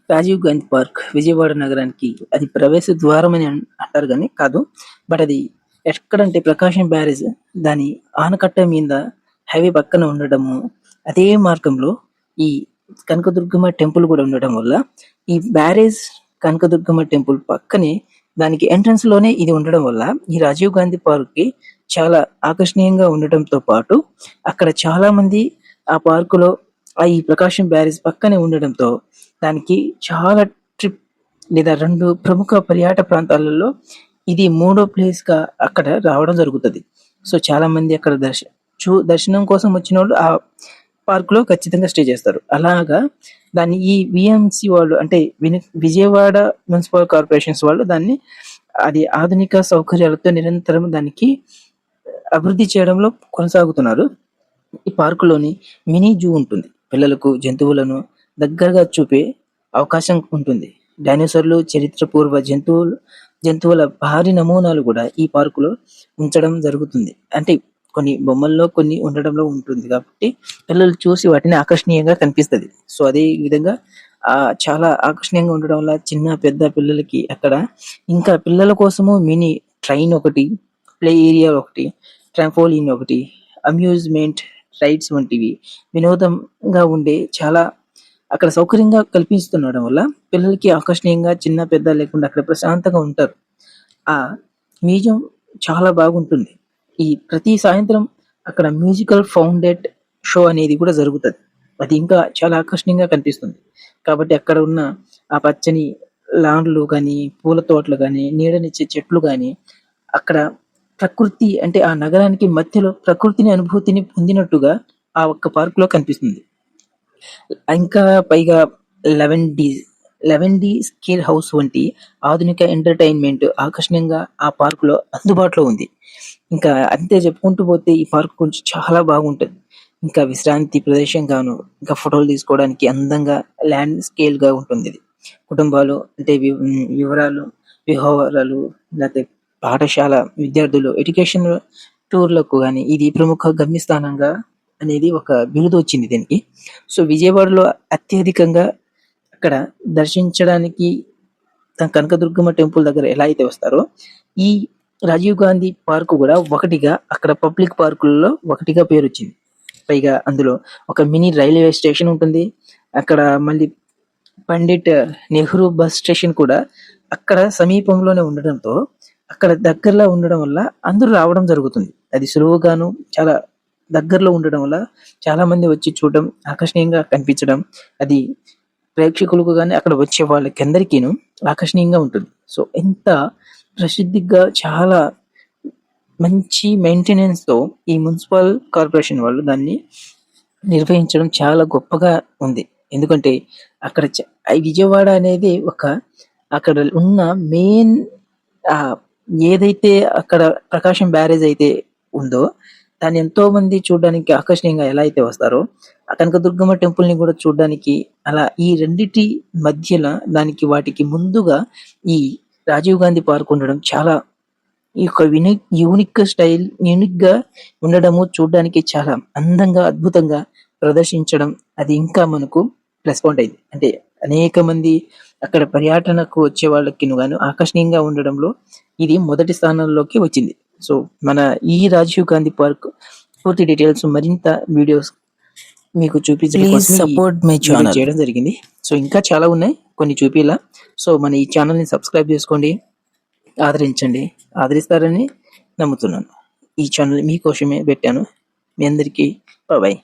Rajiv Gandhi park Vijayawada నగరానికి అది ప్రవేశ ద్వారం అని అంటారు కానీ కాదు. బట్ అది ఎక్కడంటే ప్రకాశం బ్యారేజ్ దాని ఆనకట్ట మీద హైవే పక్కన ఉండడము, అదే మార్గంలో ఈ కనకదుర్గమ్మ టెంపుల్ కూడా ఉండడం వల్ల ఈ బ్యారేజ్ కనకదుర్గమ్మ టెంపుల్ పక్కనే దానికి ఎంట్రన్స్ లోనే ఇది ఉండడం వల్ల ఈ రాజీవ్ గాంధీ పార్క్ కి చాలా ఆకర్షణీయంగా ఉండటంతో పాటు అక్కడ చాలా మంది ఆ పార్కులో ఈ ప్రకాశం బ్యారేజ్ పక్కనే ఉండడంతో దానికి చాలా ట్రిప్ లేదా 2 ప్రముఖ పర్యాటక ప్రాంతాలలో ఇది మూడో ప్లేస్ గా అక్కడ రావడం జరుగుతది. సో చాలా మంది అక్కడ దర్శనం కోసం వచ్చినోళ్ళు ఆ పార్క్ లో ఖచ్చితంగా స్టే చేస్తారు. అలాగా దాన్ని ఈ విఎంసి వాళ్ళు అంటే విజయవాడ మున్సిపల్ కార్పొరేషన్స్ వాళ్ళు దాన్ని అది ఆధునిక సౌకర్యాలతో నిరంతరం దానికి అభివృద్ధి చేయడంలో కొనసాగుతున్నారు. ఈ పార్కులోని మినీ జూ ఉంటుంది. పిల్లలకు జంతువులను దగ్గరగా చూపే అవకాశం ఉంటుంది. డైనోసార్లు, చరిత్రపూర్వ జంతువుల భారీ నమూనాలు కూడా ఈ పార్కులో ఉంచడం జరుగుతుంది. అంటే కొన్ని బొమ్మల్లో కొన్ని ఉండడంలో ఉంటుంది కాబట్టి పిల్లలు చూసి వాటిని ఆకర్షణీయంగా కనిపిస్తది. సో అదే విధంగా చాలా ఆకర్షణీయంగా ఉండడం వల్ల చిన్న పెద్ద పిల్లలకి అక్కడ ఇంకా పిల్లల కోసము మినీ ట్రైన్ ఒకటి, ప్లే ఏరియా ఒకటి, ట్రాంపోలిన్ ఒకటి, అమ్యూజ్మెంట్ రైడ్స్ వంటివి వినోదంగా ఉండే చాలా అక్కడ సౌకర్యంగా కల్పిస్తుండడం వల్ల పిల్లలకి ఆకర్షణీయంగా చిన్న పెద్ద లేకుండా అక్కడ ప్రశాంతంగా ఉంటారు. ఆ మ్యూజియం చాలా బాగుంటుంది. ఈ ప్రతి సాయంత్రం అక్కడ మ్యూజికల్ ఫౌండెడ్ షో అనేది కూడా జరుగుతది. అది ఇంకా చాలా ఆకర్షణీయంగా కనిపిస్తుంది. కాబట్టి అక్కడ ఉన్న ఆ పచ్చని లాన్లు గాని, పూల తోటలు గాని, నీడనిచ్చే చెట్లు గాని, అక్కడ ప్రకృతి అంటే ఆ నగరానికి మధ్యలో ప్రకృతిని అనుభూతిని పొందినట్టుగా ఆ ఒక్క పార్క్ లో కనిపిస్తుంది. ఇంకా పైగా 11D స్కేల్ హౌస్ వంటి ఆధునిక ఎంటర్టైన్మెంట్ ఆకర్షణీయంగా ఆ పార్క్ లో అందుబాటులో ఉంది. ఇంకా అంతే చెప్పుకుంటూ పోతే ఈ పార్క్ కొంచెం చాలా బాగుంటది. ఇంకా విశ్రాంతి ప్రదేశం గాను, ఇంకా ఫోటోలు తీసుకోవడానికి అందంగా ల్యాండ్ స్కేల్ గా ఉంటుంది ఇది. కుటుంబాలు అంటే విహారాలు లేకపోతే పాఠశాల విద్యార్థులు ఎడ్యుకేషన్ టూర్లకు గాని ఇది ప్రముఖ గమ్యస్థానంగా అనేది ఒక బిరుదు వచ్చింది దీనికి. సో విజయవాడలో అత్యధికంగా అక్కడ దర్శించడానికి కనకదుర్గమ్మ టెంపుల్ దగ్గర ఎలా అయితే వస్తారో ఈ రాజీవ్ గాంధీ పార్క్ కూడా ఒకటిగా అక్కడ పబ్లిక్ పార్కులలో ఒకటిగా పేరు వచ్చింది. పైగా అందులో ఒక మినీ రైల్వే స్టేషన్ ఉంటుంది. అక్కడ మళ్ళీ పండిట్ నెహ్రూ బస్ స్టేషన్ కూడా అక్కడ సమీపంలోనే ఉండడంతో అక్కడ దగ్గరలో ఉండడం వల్ల అందరూ రావడం జరుగుతుంది. అది సులువుగాను చాలా దగ్గరలో ఉండడం వల్ల చాలా మంది వచ్చి చూడడం, ఆకర్షణీయంగా కనిపించడం, అది ప్రేక్షకులకు గాని అక్కడ వచ్చే వాళ్ళకి అందరికీను ఆకర్షణీయంగా ఉంటుంది. సో ఎంత ప్రసిద్ధిగా చాలా మంచి మెయింటెనెన్స్ తో ఈ మున్సిపల్ కార్పొరేషన్ వాళ్ళు దాన్ని నిర్వహించడం చాలా గొప్పగా ఉంది. ఎందుకంటే అక్కడ విజయవాడ అనేది అక్కడ ఉన్న మెయిన్ ఏదైతే అక్కడ ప్రకాశం బ్యారేజ్ అయితే ఉందో దాన్ని ఎంతో మంది చూడడానికి ఆకర్షణీయంగా ఎలా అయితే వస్తారో ఆ కనకదుర్గమ్మ టెంపుల్ ని కూడా చూడడానికి అలా ఈ రెండిటి మధ్యలో వాటికి ముందుగా ఈ రాజీవ్ గాంధీ పార్క్ ఉండడం చాలా ఈ యొక్క యూనిక్ గా ఉండడము చూడడానికి చాలా అందంగా అద్భుతంగా ప్రదర్శించడం అది ఇంకా మనకు ప్లస్ పాయింట్ అయింది. అంటే అనేక మంది అక్కడ పర్యటనకు వచ్చే వాళ్ళకి గాను ఆకర్షణీయంగా ఉండడంలో ఇది మొదటి స్థానంలోకి వచ్చింది. సో మన ఈ రాజీవ్ గాంధీ పార్క్ పూర్తి డీటెయిల్స్ మరింత వీడియోస్ మీకు చూపించడం చేయడం జరిగింది. సో ఇంకా చాలా ఉన్నాయి కొన్ని చూపిలా. సో మన ఈ ఛానల్ ని సబ్స్క్రైబ్ చేసుకోండి, ఆదరిస్తారని నమ్ముతున్నాను. ఈ ఛానల్ మీకోసమే పెట్టాను. మీ అందరికీ బాయ్.